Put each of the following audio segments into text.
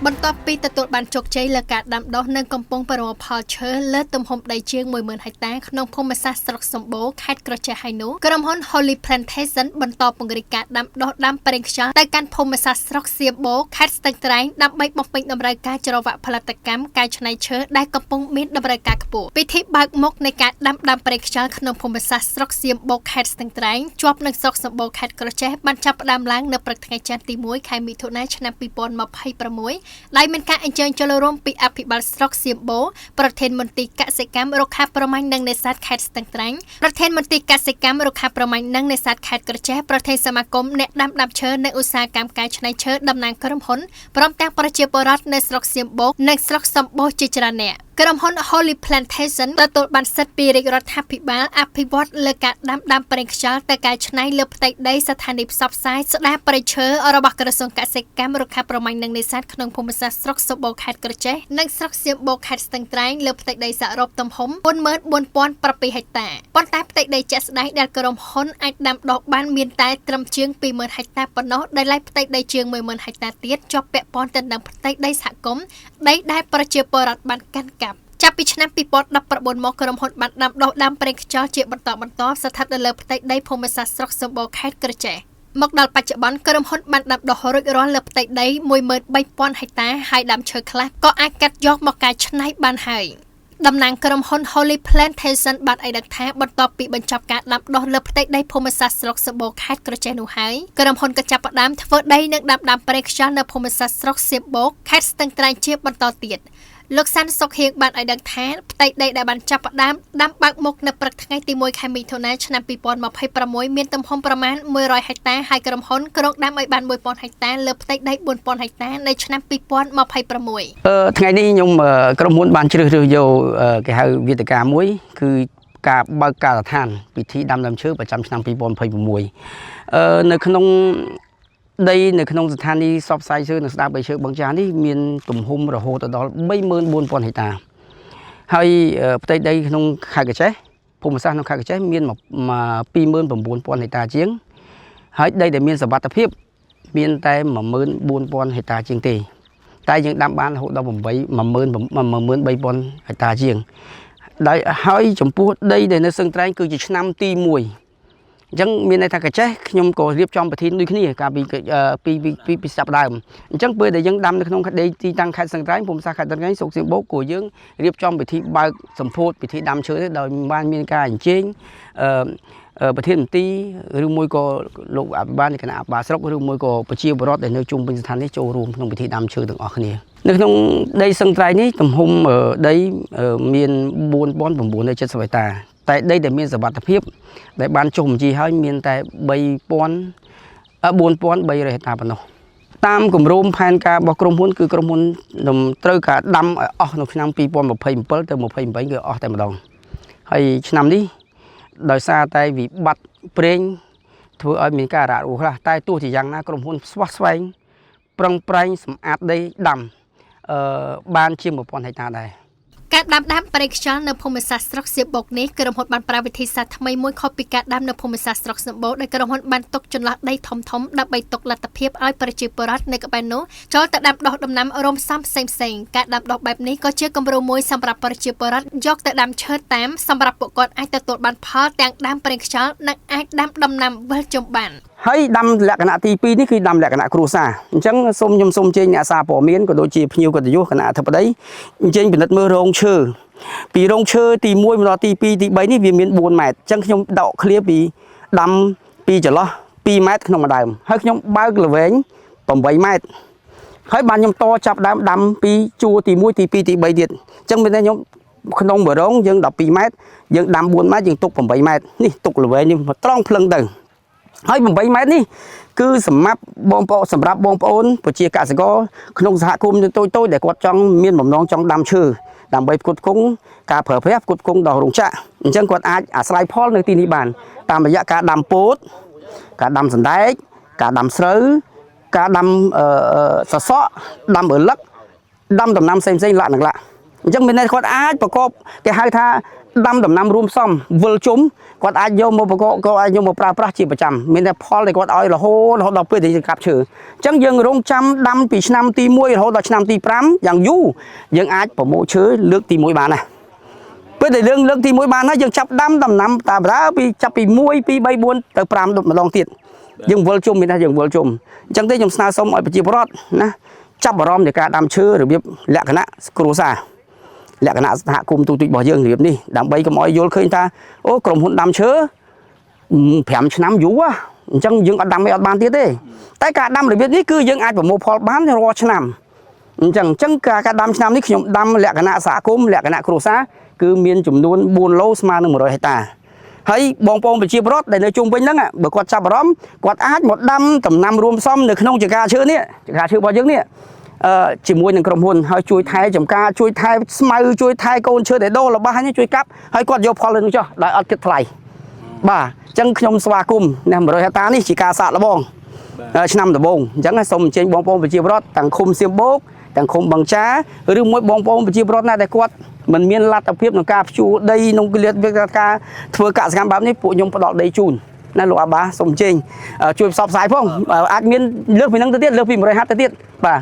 បន្ទាប់ពីទទួលបានជោគជ័យលើការដាំដុះនិងកំពុងប្រមូលផលឈើលើទំហំដីជាង 10,000 ហិកតាក្នុងភូមិសាស្ត្រស្រុកសម្បូរខេត្តក្រចេះហើយនោះក្រុមហ៊ុន Holy Plantation បន្តពង្រីកការដាំដុះដើមប្រេងខ្យល់ទៅកាន់ភូមិសាស្ត្រស្រុកសៀមបូខេត្តស្ទឹងត្រែងដើម្បីបំពេញតម្រូវការច្រវាក់ផលិតកម្មកែច្នៃឈើដែលកំពុងមានតម្រូវការខ្ពស់ពិធីបើកមុខនៃការដាំប្រេងខ្យល់ក្នុងភូមិសាស្ត្រស្រុកសៀមបូខេត្តស្ទឹងត្រែងជាប់នឹងស្រុកសម្បូរខេត្តក្រចេះបានចាប់ផ្ដើមឡើងនៅព្រឹកថ្ងៃច័ន្ទទី 1 ខែមិថុនាឆ្នាំ 2026 ដោយមានការអញ្ជើញចូលរួមពីអភិបាលស្រុកសៀមបូប្រធានមន្ទីរកសិកម្មរុក្ខាប្រមាញ់និងនេសាទខេត្តស្ទឹងត្រែងប្រធានមន្ទីរកសិកម្មរុក្ខាប្រមាញ់និងនេសាទខេត្តក្រចេះប្រធានសមាគមអ្នកដាំឈើនិងឧស្សាហកម្មកែច្នៃឈើតំណាងក្រុមហ៊ុនព្រមទាំងប្រជាពលរដ្ឋនៅស្រុកសៀមបូនិងស្រុកសម្បូរជាច្រើនអ្នកក្រុមហ៊ុន Holy Plantation ទទួលបានសិទ្ធិពីរាជរដ្ឋាភិបាលអភិវឌ្ឍលើការដាំប្រេងខ្យល់ទៅកែច្នៃលើផ្ទៃដីស្ថានីយ៍ផ្សព្វផ្សាយស្ដារព្រៃឈើរបស់ក្រសួងកសិកម្មរុក្ខាប្រមាញ់និងនេសាទក្នុងភូមិសាស្ត្រស្រុកសម្បូរខេត្តក្រចេះនិងស្រុកសៀមបូខេត្តស្ទឹងត្រែងលើផ្ទៃដីសរុបទំហំ 44,700 ហិកតាប៉ុន្តែផ្ទៃដីជាក់ស្ដែងដែលក្រុមហ៊ុនអាចដាំដុះបានមានតែត្រឹមជាង 20,000 ហិកតាប៉ុណ្ណោះដែលឡែកផ្ទៃដីជាង 10,000 ហិកតាទៀតជាប់ពាក់ព័ន្ធទៅនឹងផ្ទៃដីសហគមន៍ដីដែលប្រជាពលរដ្ឋបានកាន់កាប់ចាប់ពីឆ្នាំ 2019 មកក្រុមហ៊ុនបានដាំដុះដើមប្រេងខ្យល់ជាបន្តស្ថិតនៅលើផ្ទៃដីភូមិសាស្ត្រស្រុកសម្បូរខេត្តក្រចេះមកដល់បច្ចុប្បន្នក្រុមហ៊ុនបានដាំដុះរួចរាល់លើផ្ទៃដី 13,000 ហិកតាហើយដើមឈើខ្លះក៏អាចកាត់យកមកកែច្នៃបានហើយតំណាងក្រុមហ៊ុន Holy Plantation បានឲ្យដឹងថាបន្ទាប់ពីបញ្ចប់ការដាំដុះលើផ្ទៃដីភូមិសាស្ត្រស្រុកសម្បូរខេត្តក្រចេះនោះហើយក្រុមហ៊ុនក៏ចាប់ផ្ដើមធ្វើដីនិងដាំប្រេងខ្យល់នៅភូមិសាស្ត្រស្រុកសៀមបូខេត្តស្ទឹងត្រែងជាបន្តទៀតលោកសាន់សុកហៀងបានឲ្យដឹងថាផ្ទៃដីដែលបានចាប់ផ្ដើមដាំបើកមុខនៅព្រឹកថ្ងៃទី 1 ខែមិថុនាឆ្នាំ 2026 មានទំហំប្រមាណ 100 ហិកតាហើយក្រុមហ៊ុនក្រុងដាំឲ្យបាន 1,000 ហិកតាលើផ្ទៃដី 4,000 ហិកតានៅឆ្នាំ 2026 ថ្ងៃនេះខ្ញុំក្រុមហ៊ុនបានជ្រើសរើសយកគេហៅវេទិកាមួយគឺការបើកការដ្ឋានពិធីដាំដើមឈើប្រចាំឆ្នាំ 2026 នៅក្នុងដីនៅក្នុងស្ថានីយ៍ផ្សព្វផ្សាយឈើនិងស្ដារព្រៃឈើបឹងចាស់នេះមានទំហំរហូតដល់ 34,000 ហិកតាហើយផ្ទៃដីក្នុងខេត្តក្រចេះភូមិសាស្ត្រក្នុងខេត្តក្រចេះមាន 29,000 ហិកតាជាងហើយដីដែលមានសវត្ថិភាពមានតែ 14,000 ហិកតាជាងទេតែយើងដាំបានរហូតដល់ 13,000 ហិកតាជាងដោយហើយចំពោះដីដែលនៅស្ទឹងត្រែងគឺជាឆ្នាំទី 1អញ្ចឹងមានន័យថាក្រចេះខ្ញុំក៏រៀបចំប្រធានដូចគ្នាកាលពីចាប់ដើមអញ្ចឹងពេលដែលយើងដាំនៅក្នុងដីទីតាំងខេត្តស្ទឹងត្រែងភូមិសាស្ត្រខេត្តស្ទឹងត្រែងស្រុកសៀមបូកក៏យើងរៀបចំពិធីបើកសម្ពោធពិធីដាំឈើដោយបានមានការអញ្ជើញប្រធានមន្ទីរឬមួយក៏លោកអភិបាលនៃគណៈអភិបាលស្រុកឬមួយក៏ប្រជាពលរដ្ឋដែលនៅជុំវិញស្ថាននេះចូលរួមក្នុងពិធីដាំឈើទាំងអស់គ្នានៅក្នុងដីស្ទឹងត្រែងនេះទំហំដីមាន 4,970 ហិកតាតែដីដែលមានសវត្ថិភាពដែលបានចុះបញ្ជីហើយមានតែ 4,300 ហិកតាប៉ុណ្ណោះតាមគម្រោងផែនការរបស់ក្រុមហ៊ុនគឺក្រុមហ៊ុនត្រូវការដាំឲ្យអស់នៅឆ្នាំ 2027 ទៅ 28 គឺអស់តែម្ដងហើយឆ្នាំនេះដោយសារតែវិបត្តិប្រេងធ្វើឲ្យមានការរអាក់រអួលខ្លះតែទោះជាយ៉ាងណាក្រុមហ៊ុនស្វះស្វែងប្រឹងប្រែងសម្អាតដីដាំបានជាង 1,000 ហិកតាដែរការដាំប្រេងខ្យល់នៅភូមិសាស្ត្រស្រុកសៀមបូកនេះក្រុមហ៊ុនបានប្រើវិធីសាស្ត្រថ្មីមួយខុសពីការដាំនៅភូមិសាស្ត្រស្រុកសម្បូរដែលក្រុមហ៊ុនបានទុកចន្លោះដីធំដើម្បីទុកលទ្ធភាពឲ្យប្រជាពលរដ្ឋនៅក្បែរនោះចូលទៅដាំដុះដំណាំរោមផ្សេងការដាំដុះបែបនេះក៏ជាគំរូមួយសម្រាប់ប្រជាពលរដ្ឋយកទៅដាំឈើតាមសម្រាប់ពួកគាត់អាចទទួលបានផលទាំងដាំប្រេងខ្យល់និងអាចដាំដំណាំវិលជុំបានហើយដាំលក្ខណៈទី 2 នេះគឺដាំលក្ខណៈគ្រួសារអញ្ចឹងខ្ញុំសូមជើញអ្នកសារព័ត៌មានក៏ដូចជាភ្ញៀវកិត្តិយសគណៈអធិបតីអញ្ជើញពិនិត្យមើលរោងឈើពីរោងឈើទី 1 មកដល់ទី 2 ទី 3 នេះវាមាន 4 ម៉ែត្រអញ្ចឹងខ្ញុំដកឃ្លាពីដាំពីចន្លោះ 2 ម៉ែត្រក្នុងមួយដើមហើយខ្ញុំបើកល្វែង 8 ម៉ែត្រហើយបានខ្ញុំតចាប់ដើមដាំពីជួរទី 1 ទី 2 ទី 3 ទៀតអញ្ចឹងមានតែខ្ញុំក្នុងមួយរោងយើង 12 ម៉ែត្រយើងដាំ 4 ម៉ែត្រយើងទុក 8 ម៉ែត្រនេះទុកល្វែងនេះត្រង់ភ្លឹងទៅហើយ 8 ម៉ែត្រនេះគឺសម្រាប់បងប្អូនប្រជាកសិករក្នុងសហគមន៍តូចៗដែលគាត់ចង់មានបំណងចង់ដាំឈើដើម្បីផ្គត់ផ្គង់ការប្រើប្រាស់ផ្គត់ផ្គង់ដល់រោងចក្រអញ្ចឹងគាត់អាចអាស្រ័យផលនៅទីនេះបានតាមរយៈការដាំពោតការដាំសណ្ដែកការដាំស្រូវការដាំសសក់ដាំឪឡឹកដាំដំណាំផ្សេងៗលក្ខណៈអញ្ចឹងមានន័យគាត់អាចប្រកបគេហៅថា ដាំដំណាំរួមផ្សំវិលជុំគាត់អាចយកមកប្រកបក៏អាចយកមកប្រើប្រាស់ជាប្រចាំមានតែផលដែលគាត់ឲ្យរហូតដល់ពេលដែលកាប់ឈើអញ្ចឹងយើងរងចាំដាំពីឆ្នាំទី1រហូតដល់ឆ្នាំទី5យ៉ាងយូរយើងអាចប្រមូលឈើលើកទី1បានណាពេលដែលលើកទី1បានហើយយើងចាប់ដាំដំណាំតាបដាពីចាប់ពី1 2 3 4ទៅ5ម្ដងទៀតយើងវិលជុំមានថាយើងវិលជុំអញ្ចឹងទេខ្ញុំស្នើសុំឲ្យប្រជាពលរដ្ឋណាចាប់អារម្មណ៍នៃការដាំឈើរបៀបលក្ខណៈគ្រួសារលក្ខណៈសហគមន៍ទូទៅរបស់យើងរបៀបនេះដើម្បីកុំឲ្យយល់ឃើញថាអូក្រុមហ៊ុនដាំឈើ5ឆ្នាំយូរអញ្ចឹងយើងអត់ដាំអីអត់បានទៀតទេតែការដាំរបៀបនេះគឺយើងអាចប្រមូលផលបានរាល់ឆ្នាំអញ្ចឹងការដាំឆ្នាំនេះខ្ញុំដាំលក្ខណៈសហគមន៍លក្ខណៈគ្រួសារគឺមានចំនួន4ឡូស្មើនឹង100ហិកតាហើយបងប្អូនប្រជាពលរដ្ឋដែលនៅជុំវិញហ្នឹងបើគាត់ចាប់អារម្មណ៍គាត់អាចមកដាំដំណាំរួមផ្សំនៅក្នុងចង្ការឈើនេះចង្ការឈើរបស់យើងនេះជាមួយនឹងក្រុមហ៊ុនហើយជួយថែចំការជួយថែស្មៅជួយថែកូនឈើដែលដូររបស់ហ្នឹងជួយកាប់ហើយគាត់យកផលលើនោះចុះដោយអត់គិតថ្លៃបាទអញ្ចឹងខ្ញុំស្វាគមន៍ណា100ហិកតានេះជាការសាកល្បងឆ្នាំដំបូងអញ្ចឹងសូមអញ្ជើញបងប្អូនប្រជាពលរដ្ឋទាំងឃុំសៀមបូកទាំងឃុំបឹងចាឬមួយបងប្អូនប្រជាពលរដ្ឋណាដែលគាត់មិនមានលទ្ធភាពក្នុងការភ្ជួរដីក្នុងការធ្វើកសិកម្មបែបនេះពួកខ្ញុំផ្ដល់ដីជូនណាលោកអាបាសូមអញ្ជើញជួយផ្សព្វផ្សាយផងអាចមានលើសពីហ្នឹងទៅទៀតលើសពី150ទៅទៀតបាទ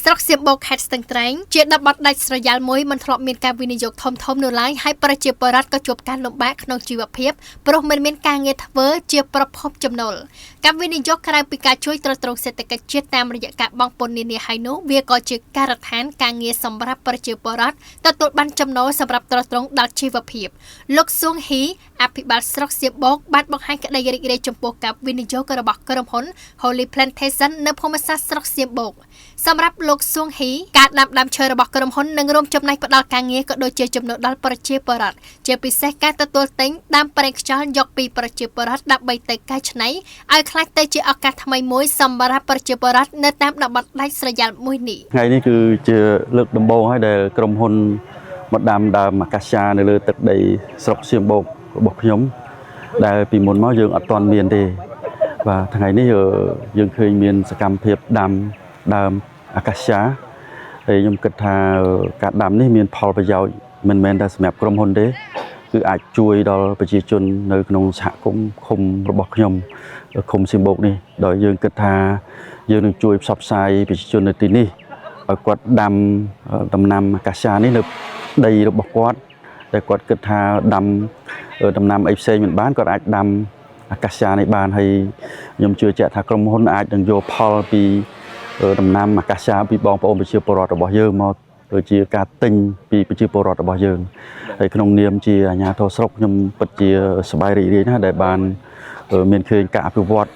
ស្រុកសៀមបូកខេត្តស្ទឹងត្រែងជាតំបន់ដាច់ស្រយាលមួយមិនធ្លាប់មានការវិនិយោគធំនៅឡើយហើយប្រជាពលរដ្ឋក៏ជួបការលំបាកក្នុងជីវភាពព្រោះមិនមានការងារធ្វើជាប្រភពចំណូលការវិនិយោគក្រៅពីការជួយទ្រទ្រង់សេដ្ឋកិច្ចជាតិតាមរយៈការបង់ពន្ធនានាហើយនោះវាក៏ជាការដ្ឋានការងារសម្រាប់ប្រជាពលរដ្ឋទទួលបានចំណូលសម្រាប់ទ្រទ្រង់ដល់ជីវភាពលោកសួងហ៊ីអភិបាលស្រុកសៀមបូកបានបង្ហាញក្តីរីករាយចំពោះការវិនិយោគរបស់ក្រុមហ៊ុន Holy Plantation នៅភូមិសាស្ត្រស្រុកសៀមបូកសម្រាប់លោកសួងហ៊ីការដាំឈើរបស់ក្រុមហ៊ុននឹងរួមចំណែកផ្ដល់ការងារក៏ដូចជាចំណូលដល់ប្រជាពលរដ្ឋជាពិសេសការទទួលទិញដើមប្រេងខ្យល់យកពីប្រជាពលរដ្ឋដើម្បីទៅកែច្នៃឲ្យក្លាយទៅជាឱកាសថ្មីមួយសម្រាប់ប្រជាពលរដ្ឋនៅតាមតំបន់ដាច់ស្រយាលមួយនេះថ្ងៃនេះគឺជាលើកដំបូងហើយដែលក្រុមហ៊ុនមកដាំដើមអាកាសយ៉ានៅលើទឹកដីស្រុកសៀមបូករបស់ខ្ញុំដែលពីមុនមកយើងអត់ទាន់មានទេបាទថ្ងៃនេះយើងឃើញមានសកម្មភាពដាំដើមអាកាសយ៉ាហើយខ្ញុំគិតថាការដាំនេះមានផលប្រយោជន៍មិនមែនតែសម្រាប់ក្រុមហ៊ុនទេគឺអាចជួយដល់ប្រជាជននៅក្នុងសហគមន៍ឃុំរបស់ខ្ញុំឃុំសៀមបូកនេះដោយយើងគិតថាយើងនឹងជួយផ្សព្វផ្សាយប្រជាជននៅទីនេះឲ្យគាត់ដាំដំណាំអាកាសយ៉ានេះនៅដីរបស់គាត់តែគាត់គិតថាដាំដំណាំអីផ្សេងមិនបានគាត់អាចដាំអាកាសយ៉ានេះបានហើយខ្ញុំជឿជាក់ថាក្រុមហ៊ុនអាចនឹងយកផលពីដំណាំអាកាសយ៉ាពីបងប្អូនប្រជាពលរដ្ឋរបស់យើងមកដូចជាការទិញពីប្រជាពលរដ្ឋរបស់យើងហើយក្នុងនាមជាអាជ្ញាធរស្រុកខ្ញុំពិតជាសប្បាយរីករាយណាស់ដែលបានមានឃើញការអភិវឌ្ឍ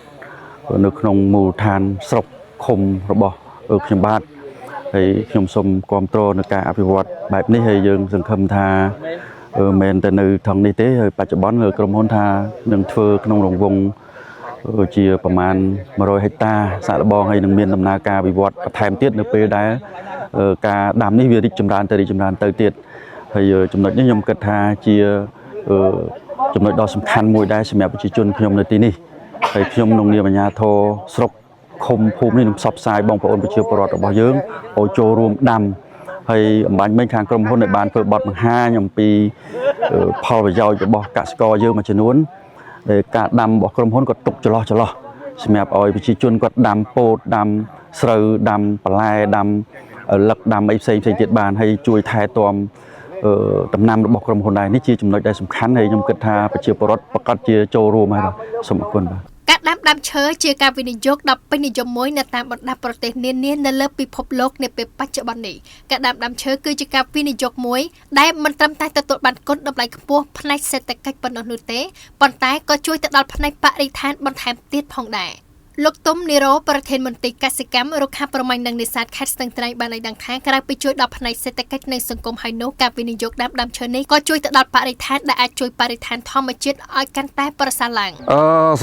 នៅក្នុងមូលដ្ឋានស្រុកឃុំរបស់ខ្ញុំបាទហើយខ្ញុំសូមគាំទ្រនៅការអភិវឌ្ឍបែបនេះហើយយើងសង្ឃឹមថាមិនតែនៅថងនេះទេហើយបច្ចុប្បន្នក្រុមហ៊ុនថានឹងធ្វើក្នុងរង្វង់ជាប្រមាណ100ហិកតាសាកល្បងហើយនឹងមានដំណើរការវិវត្តបន្ថែមទៀតនៅពេលដែលការដាំនេះវារីកចម្រើនទៅទៀតហើយចំណុចនេះខ្ញុំគិតថាជាចំណុចដ៏សំខាន់មួយដែរសម្រាប់ប្រជាជនខ្ញុំនៅទីនេះហើយខ្ញុំក្នុងនាមអាជ្ញាធរស្រុកឃុំភូមិនេះនឹងផ្សព្វផ្សាយបងប្អូនប្រជាពលរដ្ឋរបស់យើងឲ្យចូលរួមដាំហើយអំបញ្ញមិញខាងក្រុមហ៊ុនដែលបានធ្វើបទបង្ហាញអំពីផលប្រយោជន៍របស់កសិករយើងមួយចំនួនដែលការដាំរបស់ក្រុមហ៊ុនក៏ទុកចន្លោះសម្រាប់ឲ្យប្រជាជនគាត់ដាំពោតដាំស្រូវដាំបន្លែដាំលឹកដាំអីផ្សេងទៀតបានហើយជួយថែទាំដំណាំរបស់ក្រុមហ៊ុនដែរនេះជាចំណុចដែលសំខាន់ហើយខ្ញុំគិតថាប្រជាពលរដ្ឋប្រកាសជាចូលរួមហើយបាទសូមអរគុណបាទការដាំឈើជាការវិនិយោគដ៏ពេញនិយមមួយនៅតាមបណ្ដាប្រទេសនានានៅលើពិភពលោកនាពេលបច្ចុប្បន្ននេះការដាំឈើគឺជាការវិនិយោគមួយដែលមិនត្រឹមតែទទួលបានគុណតម្លៃខ្ពស់ផ្នែកសេដ្ឋកិច្ចប៉ុណ្ណោះនោះទេប៉ុន្តែក៏ជួយទៅដល់ផ្នែកបរិស្ថានបន្ថែមទៀតផងដែរលោកទុំនីរ៉ូប្រធានមន្ត្រីកសិកម្មរុក្ខាប្រមាញ់និងនេសាទខេត្តស្ទឹងត្រែងបានឲ្យដឹងថាក្រៅពីជួយដល់ផ្នែកសេដ្ឋកិច្ចនិងសង្គមហើយនោះការវិនិយោគដាំឈើនេះក៏ជួយទៅដល់បរិស្ថានដែលអាចជួយបរិស្ថានធម្មជាតិឲ្យកាន់តែប្រសើរឡើង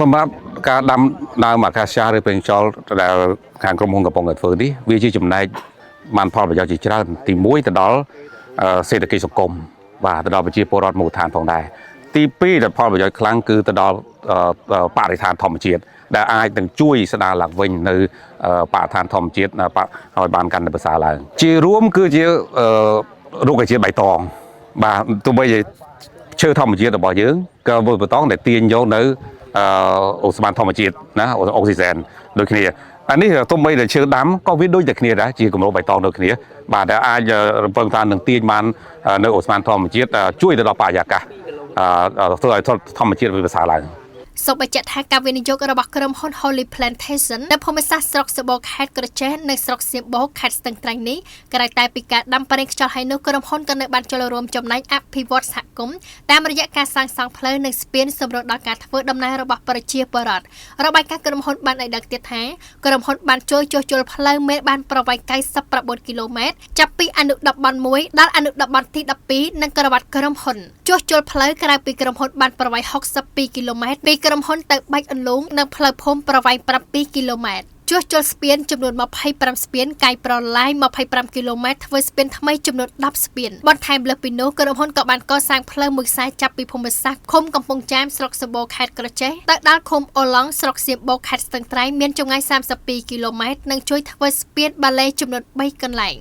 សម្រាប់ការដាំដើមអាកាសយ៉ាឬប្រេងខ្យល់ដែលខាងក្រុមហ៊ុនកំពុងតែធ្វើនេះវាជាចំណែកបានផលប្រយោជន៍ជាច្រើនទី1ទៅដល់សេដ្ឋកិច្ចសង្គមបាទទៅដល់ប្រជាពលរដ្ឋមូលដ្ឋានផងដែរទី2ដែលផលប្រយោជន៍ខ្លាំងគឺទៅដល់បរិស្ថានធម្មជាតិដែលអាចនឹងជួយស្ដារឡើងវិញនៅបរិស្ថានធម្មជាតិឲ្យបានកាន់តែប្រសើរឡើងជារួមគឺជារុក្ខជាតិបៃតងបាទទោះបីជា ឈើធម្មជាតិរបស់យើងក៏មួយបន្តដែលទាញយកនៅអូស្មန်ធម្មជាតិណាអុកស៊ីហ្សែនដូចគ្នាអានេះទុំបីដែលឈើដាំក៏វាដូចតែគ្នាដែរជាគម្របបៃតងដូចគ្នាបាទដែលអាចរំពឹងថានឹងទាញបាននៅអូស្មန်ធម្មជាតិជួយទៅដល់បរិយាកាសធ្វើឲ្យធម្មជាតិវាប្រសើរឡើងសូមបញ្ជាក់ថាការវិនិយោគរបស់ក្រុមហ៊ុន Holy Plantation នៅភូមិសាស្ត្រស្រុកសបោខេត្តក្រចេះនិងស្រុកសៀមបូកខេត្តស្ទឹងត្រែងនេះក្រៅតែពីការដាំប្រេងខ្យល់ហើយនោះក្រុមហ៊ុនក៏នៅបានចូលរួមចំណែកអភិវឌ្ឍសហគមន៍តាមរយៈការសាងសង់ផ្លូវនិងស្ពានសម្រួលដល់ការធ្វើដំណើររបស់ប្រជាពលរដ្ឋរបាយការណ៍ក្រុមហ៊ុនបានឲ្យដឹងទៀតថាក្រុមហ៊ុនបានជួយជួសជុលផ្លូវមេបានប្រវែង99គីឡូម៉ែត្រចាប់ពីអនុតំបន់1ដល់អនុតំបន់ទី12និងក្រវ៉ាត់ក្រុមហ៊ុនជួសជុលផ្លូវក្រៅពីក្រុមហ៊ុនបានប្រវែង62គីឡូម៉ែត្រពីក្រុមហ៊ុនទៅបាច់អន្លូងនៅផ្លូវភូមិប្រវែង7គីឡូម៉ែត្រជួសជុលស្ពានចំនួន25ស្ពានកាយប្រឡាយ25គីឡូម៉ែត្រធ្វើស្ពានថ្មីចំនួន10ស្ពានបន្ថែមលើពីនោះក្រុមហ៊ុនក៏បានកសាងផ្លូវមួយខ្សែចាប់ពីភូមិសាស្ត្រឃុំកំពង់ចាមស្រុកសបោខេត្តក្រចេះទៅដល់ឃុំអូឡង់ស្រុកសៀមបូកខេត្តស្ទឹងត្រែងមានចម្ងាយ32គីឡូម៉ែត្រនិងជួយធ្វើស្ពានបាឡេចំនួន3កន្លែង